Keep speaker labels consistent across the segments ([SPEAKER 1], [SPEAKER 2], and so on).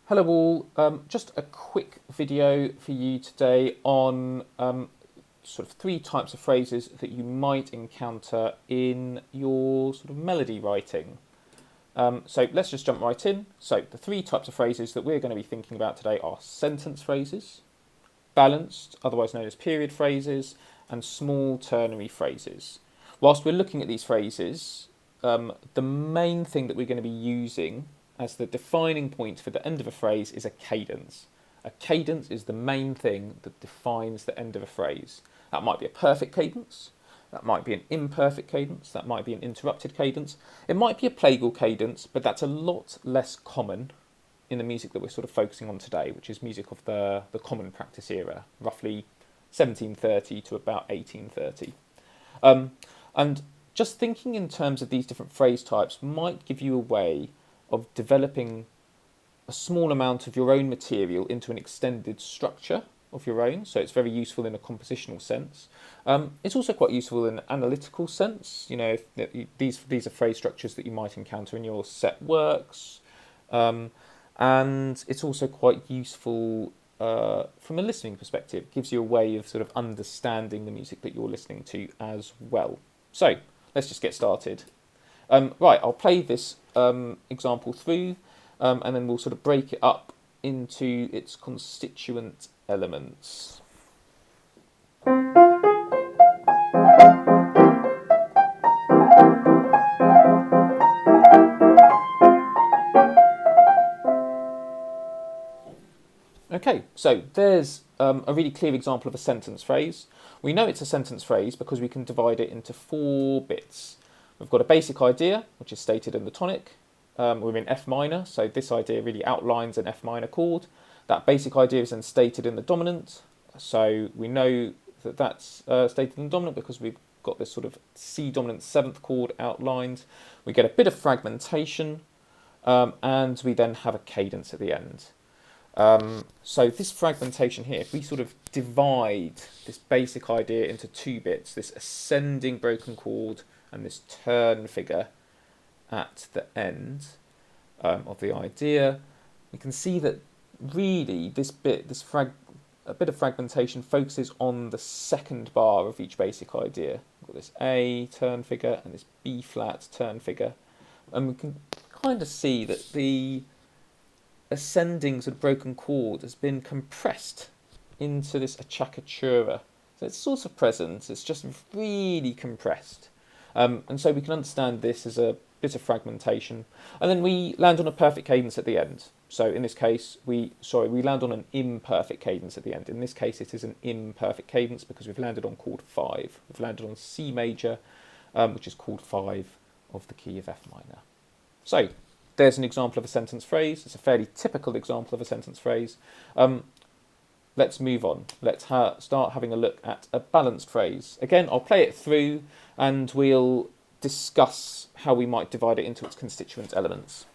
[SPEAKER 1] Hello all, just a quick video for you today on sort of three types of phrases that you might encounter in your sort of melody writing. So let's just jump right in. So the three types of phrases that we're going to be thinking about today are sentence phrases, balanced, otherwise known as period phrases, and small ternary phrases. Whilst we're looking at these phrases, the main thing that we're going to be using as the defining point for the end of a phrase is a cadence. A cadence is the main thing that defines the end of a phrase. That might be a perfect cadence, that might be an imperfect cadence, that might be an interrupted cadence, it might be a plagal cadence, but that's a lot less common in the music that we're sort of focusing on today, which is music of the common practice era, roughly 1730 to about 1830. And just thinking in terms of these different phrase types might give you a way of developing a small amount of your own material into an extended structure of your own. So it's very useful in a compositional sense. It's also quite useful in an analytical sense. You know, these are phrase structures that you might encounter in your set works. And it's also quite useful from a listening perspective. It gives you a way of sort of understanding the music that you're listening to as well. So let's just get started. Right, I'll play this example through and then we'll sort of break it up into its constituent elements. Okay, so there's a really clear example of a sentence phrase. We know it's a sentence phrase because we can divide it into 4 bits. We've got a basic idea, which is stated in the tonic. We're in F minor, so this idea really outlines an F minor chord. That basic idea is then stated in the dominant, so we know that that's stated in the dominant because we've got this sort of C dominant 7th chord outlined. We get a bit of fragmentation, and we then have a cadence at the end. So this fragmentation here, if we sort of divide this basic idea into 2 bits, this ascending broken chord and this turn figure at the end of the idea, we can see that really a bit of fragmentation focuses on the second bar of each basic idea. We've got this A turn figure and this B flat turn figure, and we can kind of see that the ascending sort of broken chord has been compressed into this acciaccatura. So it's sort of present, it's just really compressed. And so we can understand this as a bit of fragmentation. And then we land on a perfect cadence at the end. So in this case, we land on an imperfect cadence at the end. In this case, it is an imperfect cadence because we've landed on chord 5. We've landed on C major, which is chord 5 of the key of F minor. So there's an example of a sentence phrase. It's a fairly typical example of a sentence phrase. Let's move on. Let's start having a look at a balanced phrase. Again, I'll play it through and we'll discuss how we might divide it into its constituent elements.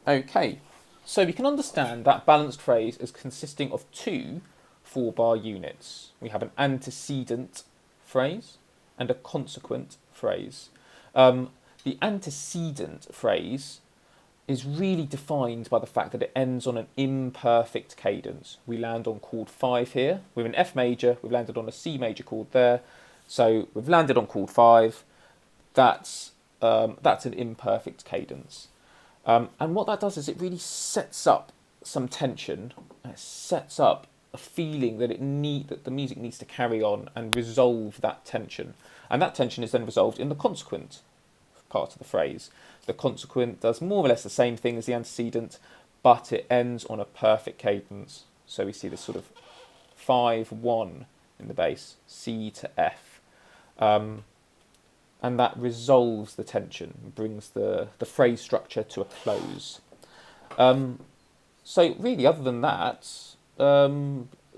[SPEAKER 1] Okay, so we can understand that balanced phrase as consisting of 2 4-bar units. We have an antecedent phrase and a consequent phrase. The antecedent phrase is really defined by the fact that it ends on an imperfect cadence. We land on chord 5 here. We're in F major, we've landed on a C major chord there. So we've landed on chord 5. That's an imperfect cadence. And what that does is it really sets up some tension. It sets up a feeling that that the music needs to carry on and resolve that tension. And that tension is then resolved in the consequent part of the phrase. The consequent does more or less the same thing as the antecedent, but it ends on a perfect cadence. So we see this sort of 5-1 in the bass, C to F. and that resolves the tension, brings the phrase structure to a close. So really, other than that,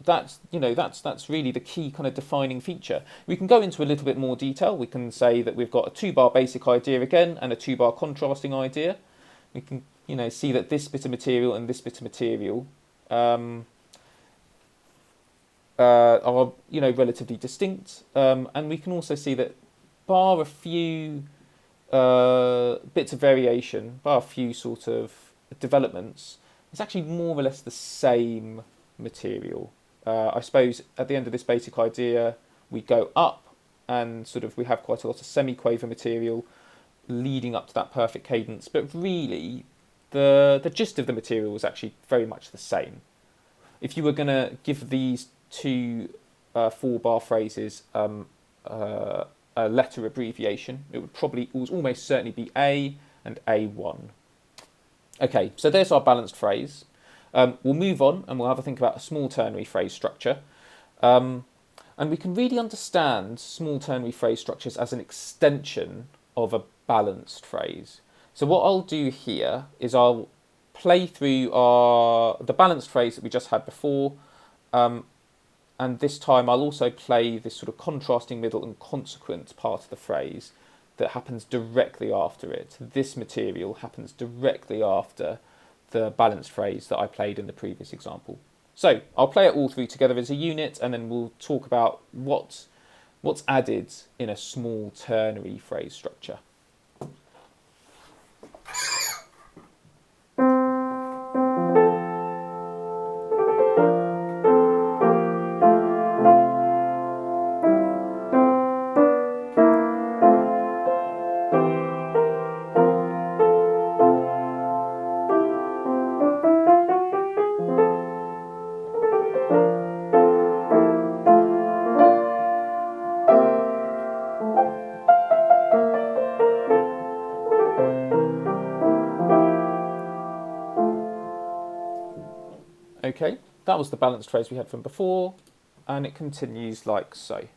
[SPEAKER 1] that's really the key kind of defining feature. We can go into a little bit more detail. We can say that we've got a 2-bar basic idea again and a 2-bar contrasting idea. We can see that this bit of material and this bit of material are relatively distinct, and we can also see that bar a few bits of variation, bar a few sort of developments, it's actually more or less the same material. I suppose at the end of this basic idea, we go up and we have quite a lot of semi-quaver material leading up to that perfect cadence, but really the gist of the material was actually very much the same. If you were going to give these two 4-bar phrases a letter abbreviation, it would almost certainly be A and A1. Okay, so there's our balanced phrase. We'll move on and we'll have a think about a small ternary phrase structure. And we can really understand small ternary phrase structures as an extension of a balanced phrase. So what I'll do here is I'll play through the balanced phrase that we just had before, and this time I'll also play this sort of contrasting middle and consequent part of the phrase that happens directly after it. This material happens directly after the balanced phrase that I played in the previous example. So I'll play it all through together as a unit, and then we'll talk about what's added in a small ternary phrase structure. Okay, that was the balanced phrase we had from before, and it continues like so.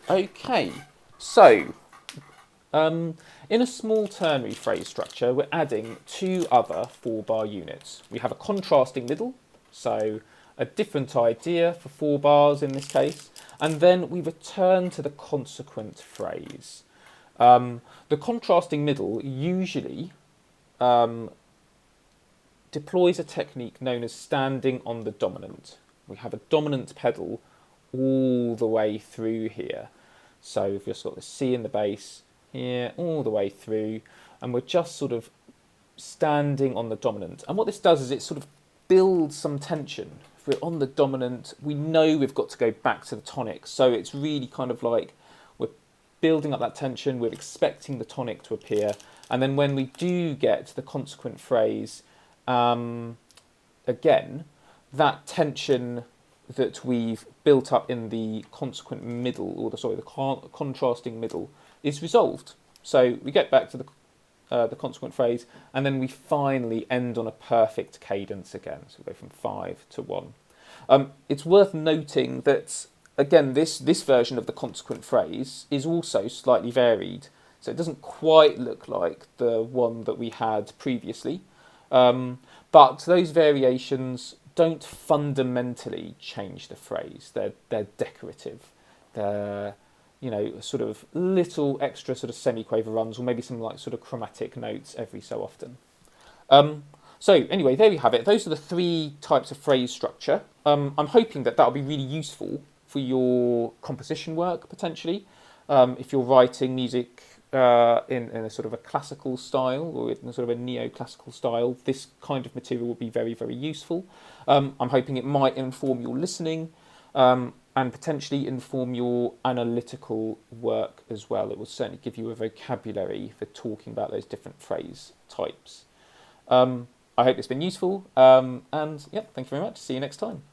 [SPEAKER 1] Okay, so in a small ternary phrase structure, we're adding 2 other 4-bar units. We have a contrasting middle, so a different idea for 4 bars in this case, and then we return to the consequent phrase. The contrasting middle usually deploys a technique known as standing on the dominant. We have a dominant pedal all the way through here. So we've just got the C in the bass here, all the way through, and we're just sort of standing on the dominant. And what this does is it sort of builds some tension. If we're on the dominant, we know we've got to go back to the tonic. So it's really kind of like we're building up that tension, we're expecting the tonic to appear, and then when we do get to the consequent phrase, again, that tension that we've built up in the consequent middle, or the contrasting middle, is resolved. So we get back to the consequent phrase, and then we finally end on a perfect cadence again. So we go from 5 to 1. It's worth noting that, again, this version of the consequent phrase is also slightly varied. So it doesn't quite look like the one that we had previously. But those variations don't fundamentally change the phrase. They're decorative. They're sort of little extra sort of semi-quaver runs, or maybe some like sort of chromatic notes every so often. So anyway, there we have it. Those are the 3 types of phrase structure. I'm hoping that that'll be really useful for your composition work potentially. If you're writing music in a sort of a classical style or in a sort of a neoclassical style, this kind of material will be very, very useful. I'm hoping it might inform your listening and potentially inform your analytical work as well. It will certainly give you a vocabulary for talking about those different phrase types. I hope it's been useful, and yeah, thank you very much. See you next time.